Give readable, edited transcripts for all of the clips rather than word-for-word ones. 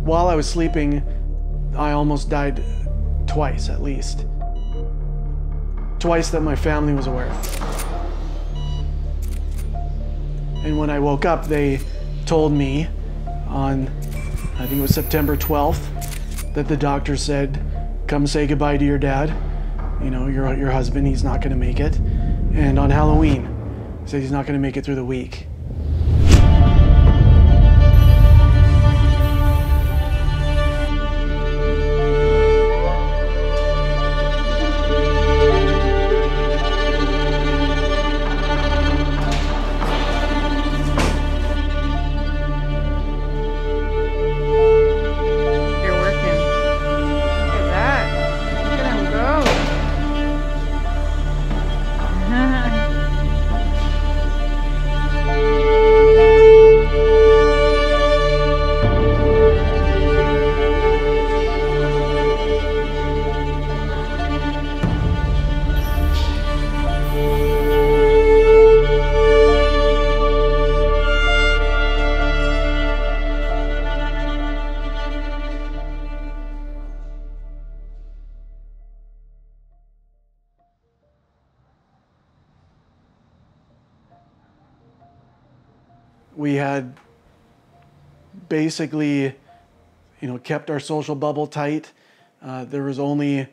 While I was sleeping, I almost died twice, at least. Twice that my family was aware of. And when I woke up, they told me on, I think it was September 12th, that the doctor said, come say goodbye to your dad. You know, your husband, he's not gonna make it. And on Halloween, he said he's not gonna make it through the week. We had basically, kept our social bubble tight. There was only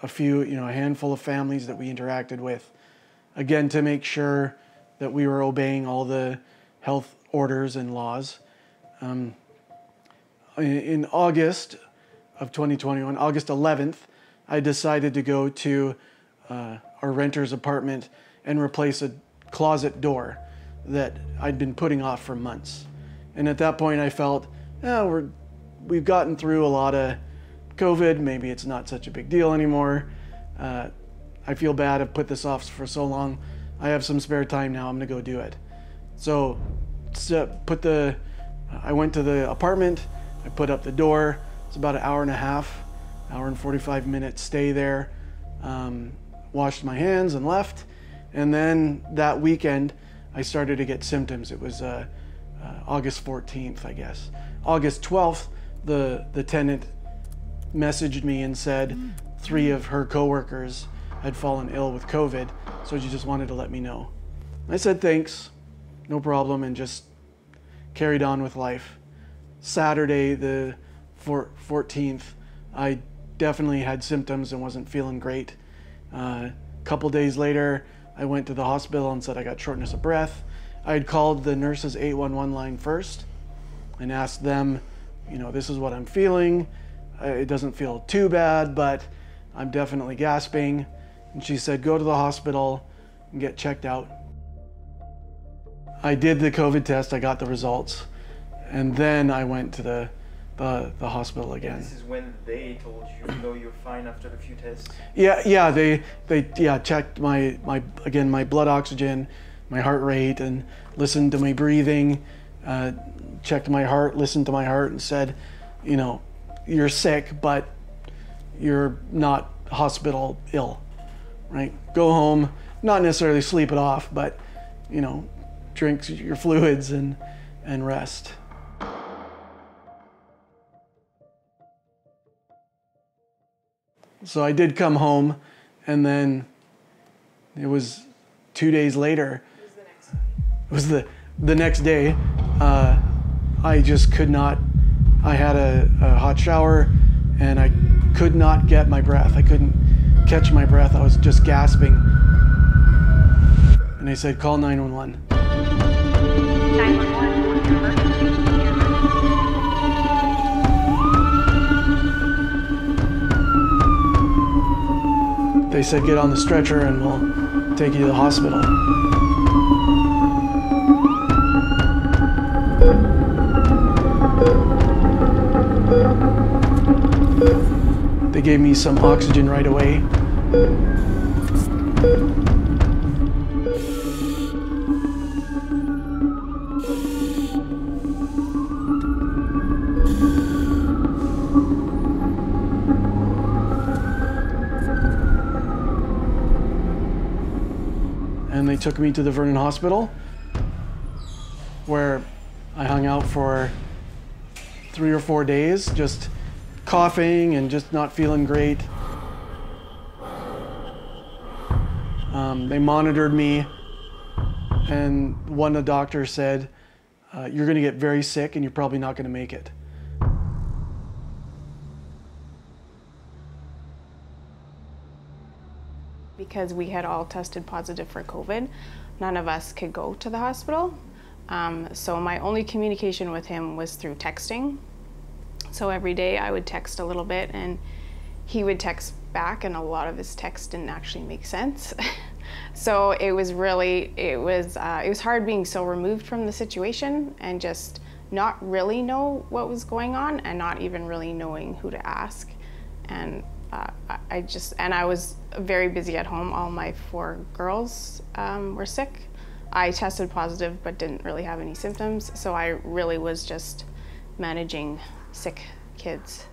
a few, a handful of families that we interacted with. Again, to make sure that we were obeying all the health orders and laws. In August of 2021, August 11th, I decided to go to our renter's apartment and replace a closet door that I'd been putting off for months. And at that point I felt, we've gotten through a lot of COVID, maybe it's not such a big deal anymore. I feel bad I've put this off for so long. I have some spare time now, I'm gonna go do it. So I went to the apartment, I put up the door. It's about an hour and a half, hour and 45 minute stay there. Washed my hands and left. And then that weekend, I started to get symptoms. It was August 14th, I guess. August 12th, the tenant messaged me and said 3 of her coworkers had fallen ill with COVID, so she just wanted to let me know. I said thanks, no problem, and just carried on with life. Saturday, the 14th, I definitely had symptoms and wasn't feeling great. A couple days later, I went to the hospital and said I got shortness of breath. I had called the nurse's 811 line first and asked them, this is what I'm feeling. It doesn't feel too bad, but I'm definitely gasping. And she said, go to the hospital and get checked out. I did the COVID test, I got the results, and then I went to the hospital again. This is when they told you, you're fine after the few tests? Yeah, they checked my blood oxygen, my heart rate, and listened to my breathing, checked my heart, listened to my heart, and said, you're sick, but you're not hospital ill, right? Go home, not necessarily sleep it off, but, drink your fluids and rest. So I did come home, and then it was 2 days later. It was the next day. I just could not. I had a hot shower, and I could not get my breath. I couldn't catch my breath. I was just gasping. And they said, call 911. 911, what's your emergency? they said, get on the stretcher and we'll take you to the hospital. They gave me some oxygen right away. And they took me to the Vernon Hospital, where I hung out for 3 or 4 days, just coughing and just not feeling great. They monitored me, and one of the doctors said, you're going to get very sick and you're probably not going to make it. Because we had all tested positive for COVID, none of us could go to the hospital. So my only communication with him was through texting. So every day I would text a little bit and he would text back, and a lot of his texts didn't actually make sense. So it was hard being so removed from the situation and just not really know what was going on and not even really knowing who to ask. And I was very busy at home. All my 4 girls were sick. I tested positive but didn't really have any symptoms, so I really was just managing sick kids.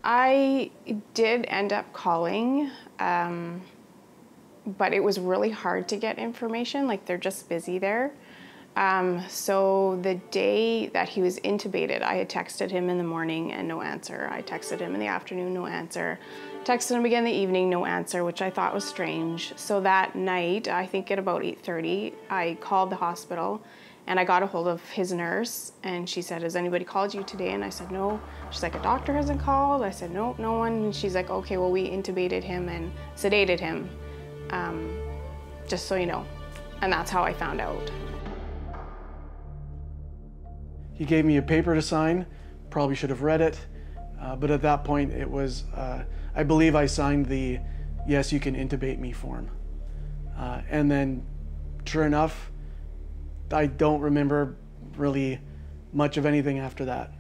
I did end up calling, but it was really hard to get information, like they're just busy there. So the day that he was intubated, I had texted him in the morning and no answer. I texted him in the afternoon, no answer. Texted him again in the evening, no answer, which I thought was strange. So that night, I think at about 8:30, I called the hospital and I got a hold of his nurse, and she said, has anybody called you today? And I said, no. She's like, a doctor hasn't called? I said, no, no one. And she's like, okay, well, we intubated him and sedated him, just so you know. And that's how I found out. He gave me a paper to sign, probably should have read it, but at that point it was, I believe I signed the yes, you can intubate me form. And then, sure enough, I don't remember really much of anything after that.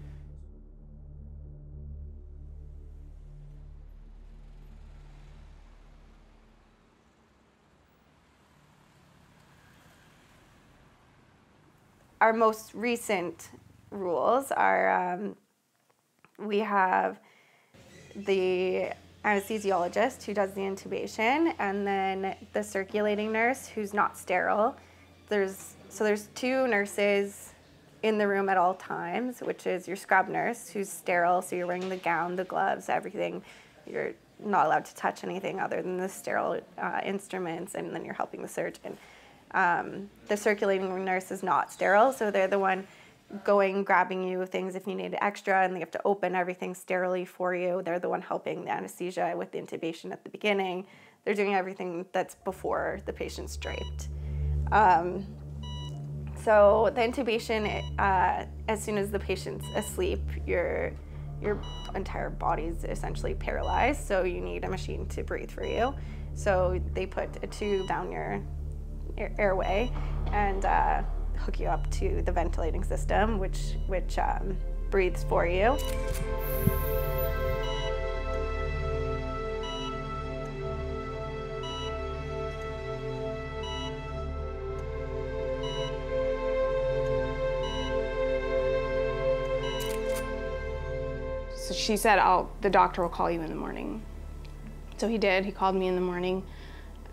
Our most recent rules are we have the anesthesiologist who does the intubation, and then the circulating nurse who's not sterile. There's 2 nurses in the room at all times, which is your scrub nurse who's sterile, so you're wearing the gown, the gloves, everything. You're not allowed to touch anything other than the sterile instruments, and then you're helping the surgeon. The circulating nurse is not sterile, so they're the one going, grabbing you things if you need extra, and they have to open everything sterilely for you. They're the one helping the anesthesia with the intubation at the beginning. They're doing everything that's before the patient's draped. So the intubation, as soon as the patient's asleep, your entire body's essentially paralyzed, so you need a machine to breathe for you. So they put a tube down your airway and hook you up to the ventilating system, which breathes for you. So she said, the doctor will call you in the morning. So he did. He called me in the morning,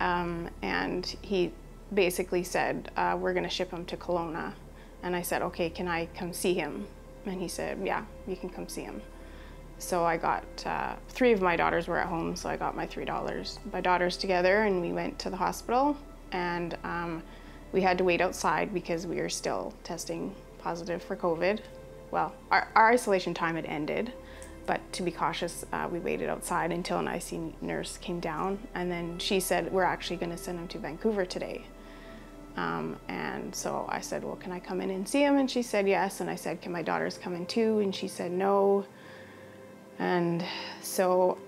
and he basically said, we're going to ship him to Kelowna. And I said, okay, can I come see him? And he said, yeah, you can come see him. So I got, 3 of my daughters were at home, so I got my 3 daughters together, and we went to the hospital, and we had to wait outside because we were still testing positive for COVID. Well, our isolation time had ended, but to be cautious, we waited outside until an IC nurse came down, and then she said, we're actually going to send him to Vancouver today. And so I said, well, can I come in and see him? And she said yes, and I said, can my daughters come in too? And she said no. And so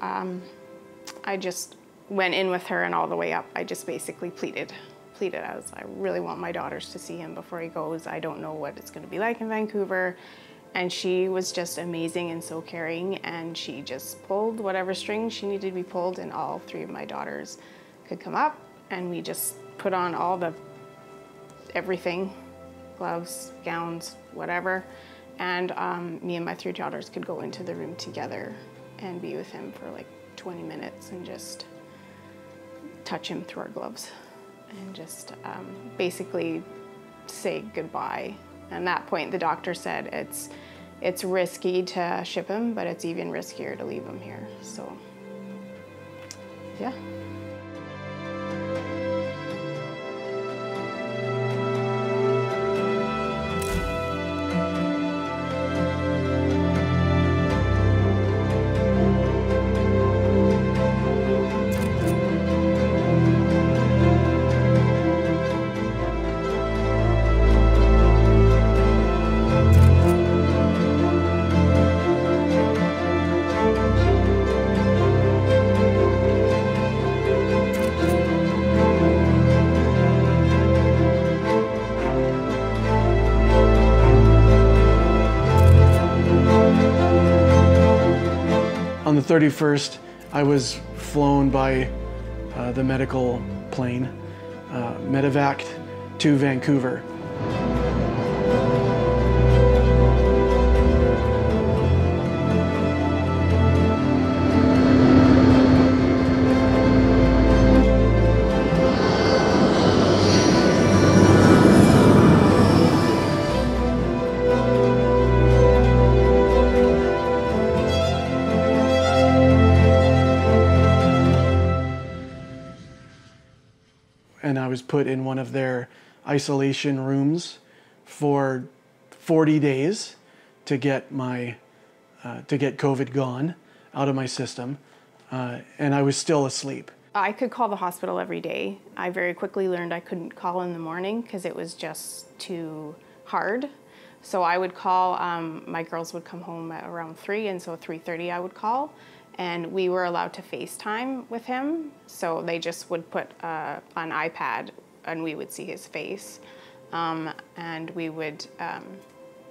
I just went in with her, and all the way up, I just basically pleaded. I really want my daughters to see him before he goes. I don't know what it's going to be like in Vancouver. And she was just amazing and so caring, and she just pulled whatever strings she needed to be pulled, and all 3 of my daughters could come up, and we just put on all the everything, gloves, gowns, whatever, and me and my 3 daughters could go into the room together and be with him for like 20 minutes and just touch him through our gloves and just basically say goodbye. And at that point, the doctor said it's risky to ship him, but it's even riskier to leave him here. So, yeah. On the 31st, I was flown by the medical plane, medevaced to Vancouver. And I was put in one of their isolation rooms for 40 days to get my COVID gone out of my system, and I was still asleep. I could call the hospital every day. I very quickly learned I couldn't call in the morning because it was just too hard. So I would call, my girls would come home at around 3, and so 3:30 I would call. And we were allowed to FaceTime with him. So they just would put an iPad and we would see his face. And we would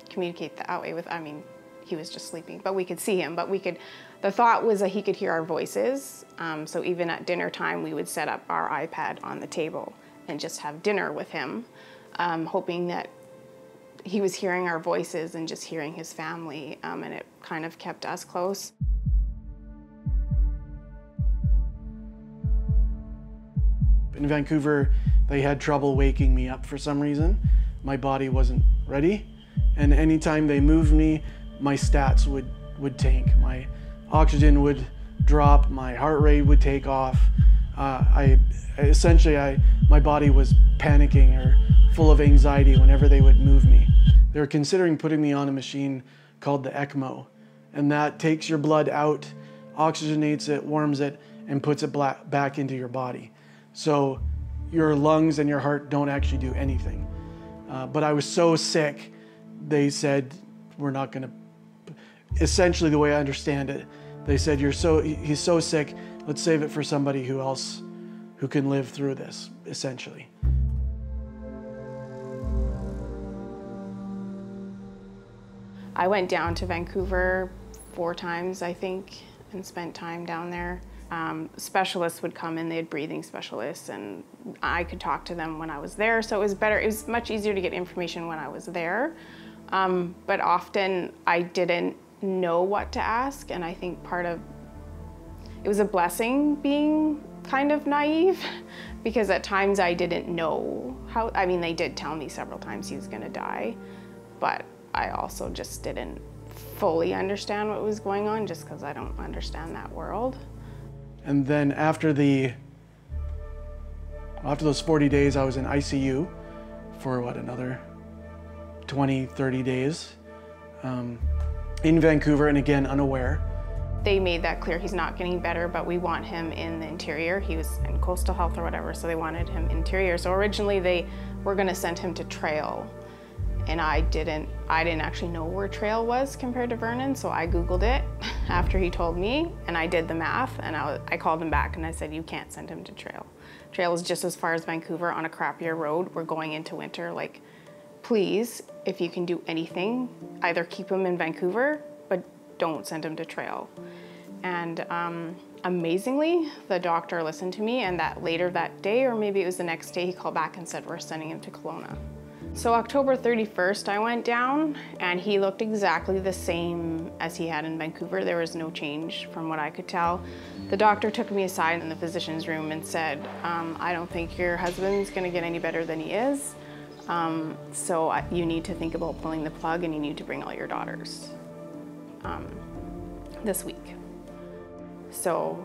communicate that way with, I mean, he was just sleeping, but we could see him. But the thought was that he could hear our voices. So even at dinner time, we would set up our iPad on the table and just have dinner with him, hoping that he was hearing our voices and just hearing his family. And it kind of kept us close. In Vancouver, they had trouble waking me up for some reason. My body wasn't ready, and anytime they moved me, my stats would tank. My oxygen would drop, my heart rate would take off. My body was panicking or full of anxiety whenever they would move me. They were considering putting me on a machine called the ECMO, and that takes your blood out, oxygenates it, warms it, and puts it back into your body. So your lungs and your heart don't actually do anything. But I was so sick, they said, we're not gonna, essentially the way I understand it, they said, he's so sick, let's save it for somebody who can live through this, essentially. I went down to Vancouver 4 times, I think, and spent time down there. Specialists would come in, they had breathing specialists, and I could talk to them when I was there, so it was better. It was much easier to get information when I was there, but often I didn't know what to ask, and I think it was a blessing being kind of naive, because at times I didn't know how. I mean, they did tell me several times he was going to die, but I also just didn't fully understand what was going on, just because I don't understand that world. And then after those 40 days, I was in ICU for another 20, 30 days in Vancouver, and again, unaware. They made that clear, he's not getting better, but we want him in the interior. He was in coastal health or whatever, so they wanted him interior. So originally they were gonna send him to Trail, and I didn't actually know where Trail was compared to Vernon, so I Googled it after he told me, and I did the math, and I called him back and I said, you can't send him to Trail. Trail is just as far as Vancouver on a crappier road. We're going into winter. Like, please, if you can do anything, either keep him in Vancouver, but don't send him to Trail. And amazingly, the doctor listened to me, and that later that day, or maybe it was the next day, he called back and said, we're sending him to Kelowna. So October 31st, I went down, and he looked exactly the same as he had in Vancouver. There was no change from what I could tell. The doctor took me aside in the physician's room and said, I don't think your husband's gonna get any better than he is. So you need to think about pulling the plug, and you need to bring all your daughters this week. So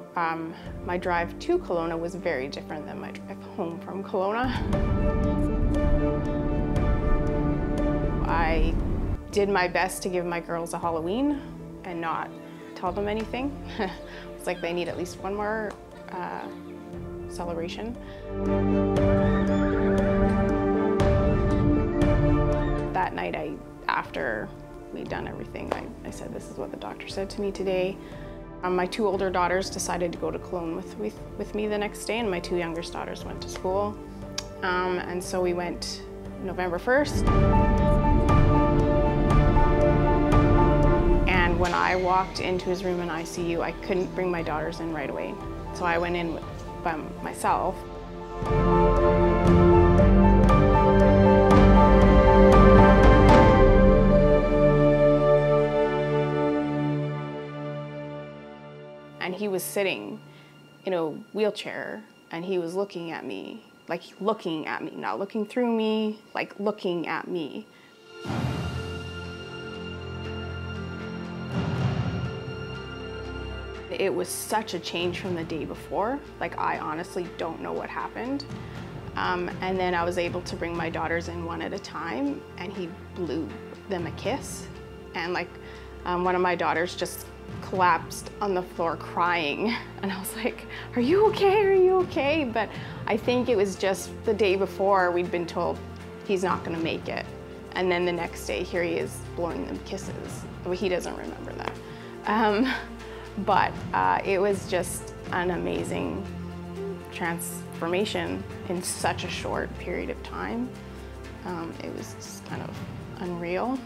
my drive to Kelowna was very different than my drive home from Kelowna. I did my best to give my girls a Halloween and not tell them anything. It's like they need at least one more celebration. That night, after we'd done everything, I said, this is what the doctor said to me today. My two older daughters decided to go to Cologne with me the next day, and my two youngest daughters went to school. And so we went November 1st. And when I walked into his room in ICU, I couldn't bring my daughters in right away. So I went in by myself. And he was sitting in a wheelchair, and he was looking at me, like looking at me, not looking through me, like looking at me. It was such a change from the day before. Like, I honestly don't know what happened. And then I was able to bring my daughters in one at a time, and he blew them a kiss. And like, one of my daughters just collapsed on the floor crying. And I was like, are you okay? Are you okay? But I think it was just the day before we'd been told he's not gonna make it. And then the next day, here he is blowing them kisses. Well, he doesn't remember that. But it was just an amazing transformation in such a short period of time. It was just kind of unreal.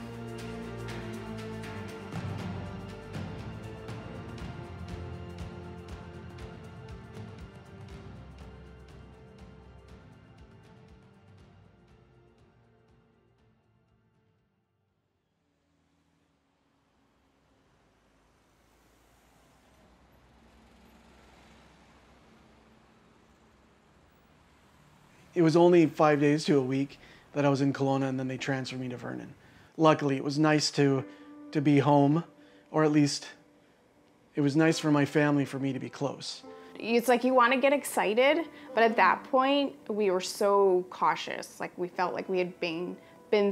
It was only 5 days to a week that I was in Kelowna, and then they transferred me to Vernon. Luckily, it was nice to be home, or at least it was nice for my family for me to be close. It's like you want to get excited, but at that point, we were so cautious. Like, we felt like we had been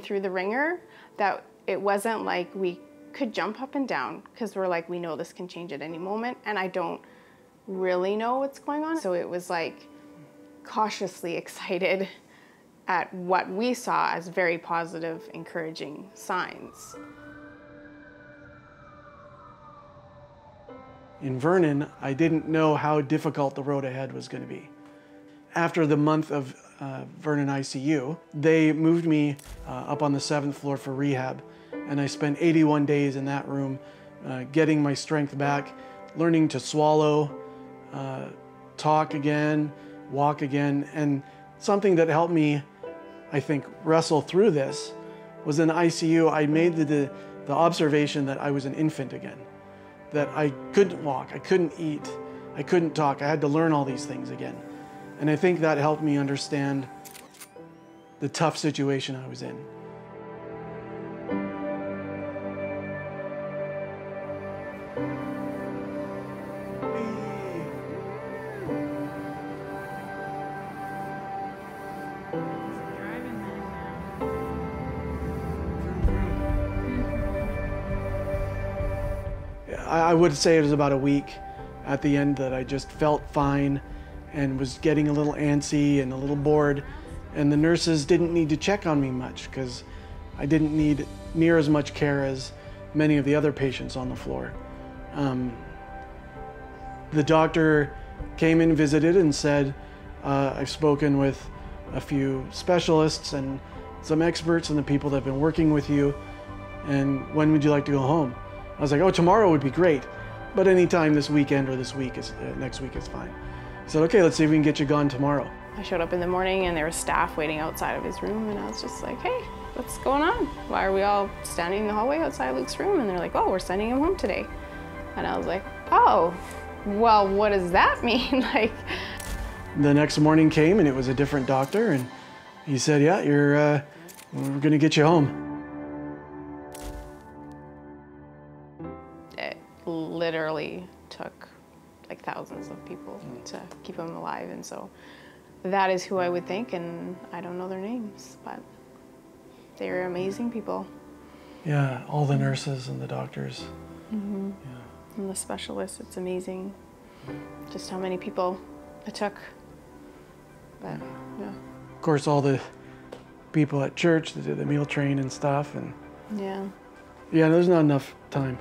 through the ringer, that it wasn't like we could jump up and down, because we're like, we know this can change at any moment, and I don't really know what's going on. So it was like cautiously excited at what we saw as very positive, encouraging signs. In Vernon, I didn't know how difficult the road ahead was going to be. After the month of Vernon ICU, they moved me up on the 7th floor for rehab, and I spent 81 days in that room getting my strength back, learning to swallow, talk again, walk again. And something that helped me, I think, wrestle through this was in ICU. I made the observation that I was an infant again, that I couldn't walk, I couldn't eat, I couldn't talk. I had to learn all these things again. And I think that helped me understand the tough situation I was in. I would say it was about a week at the end that I just felt fine and was getting a little antsy and a little bored. And the nurses didn't need to check on me much because I didn't need near as much care as many of the other patients on the floor. The doctor came and visited and said, I've spoken with a few specialists and some experts and the people that have been working with you, and when would you like to go home? I was like, oh, tomorrow would be great, but anytime this weekend or next week is fine. He said, okay, let's see if we can get you gone tomorrow. I showed up in the morning and there was staff waiting outside of his room, and I was just like, hey, what's going on? Why are we all standing in the hallway outside Luke's room? And they're like, oh, we're sending him home today. And I was like, oh, well, what does that mean? Like, the next morning came and it was a different doctor, and he said, yeah, we're gonna get you home. It literally took like thousands of people to keep him alive, and so that is who I would think, and I don't know their names, but they're amazing people. Yeah, all the nurses and the doctors. Mm-hmm. Yeah. And the specialists, it's amazing just how many people it took. But yeah. Of course, all the people at church that did the meal train and stuff, and Yeah. there's not enough time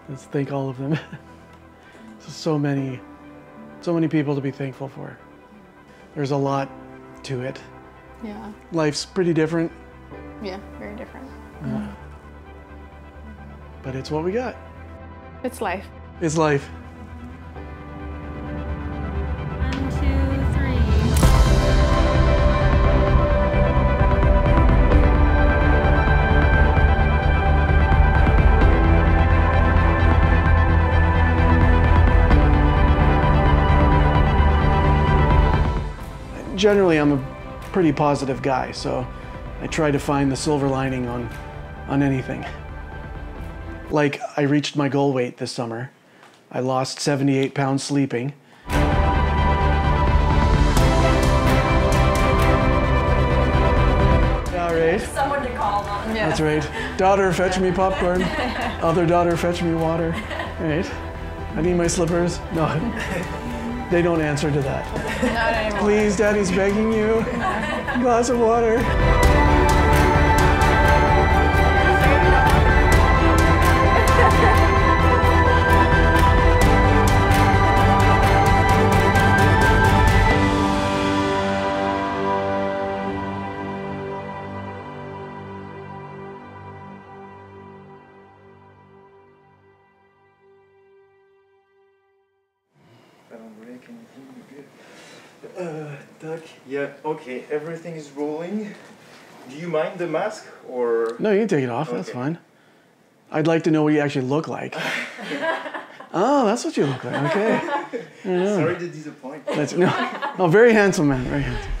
to thank all of them. So many people to be thankful for. There's a lot to it. Yeah. Life's pretty different. Yeah, very different. But it's what we got. It's life. It's life. 1, 2, 3. Generally, I'm a pretty positive guy, so I try to find the silver lining on anything. Like, I reached my goal weight this summer. I lost 78 pounds sleeping. Yeah, right? Someone to call on. Yeah. That's right. Daughter, fetch me popcorn. Other daughter, fetch me water. Right? I need my slippers. No, they don't answer to that. Not anymore. Please, Daddy's begging you. Glass of water. Doc. Yeah, okay, everything is rolling. Do you mind the mask or? No, you can take it off. That's Okay. fine. I'd like to know what you actually look like. Oh, that's what you look like. Okay. Sorry to disappoint. No, very handsome man. Very handsome.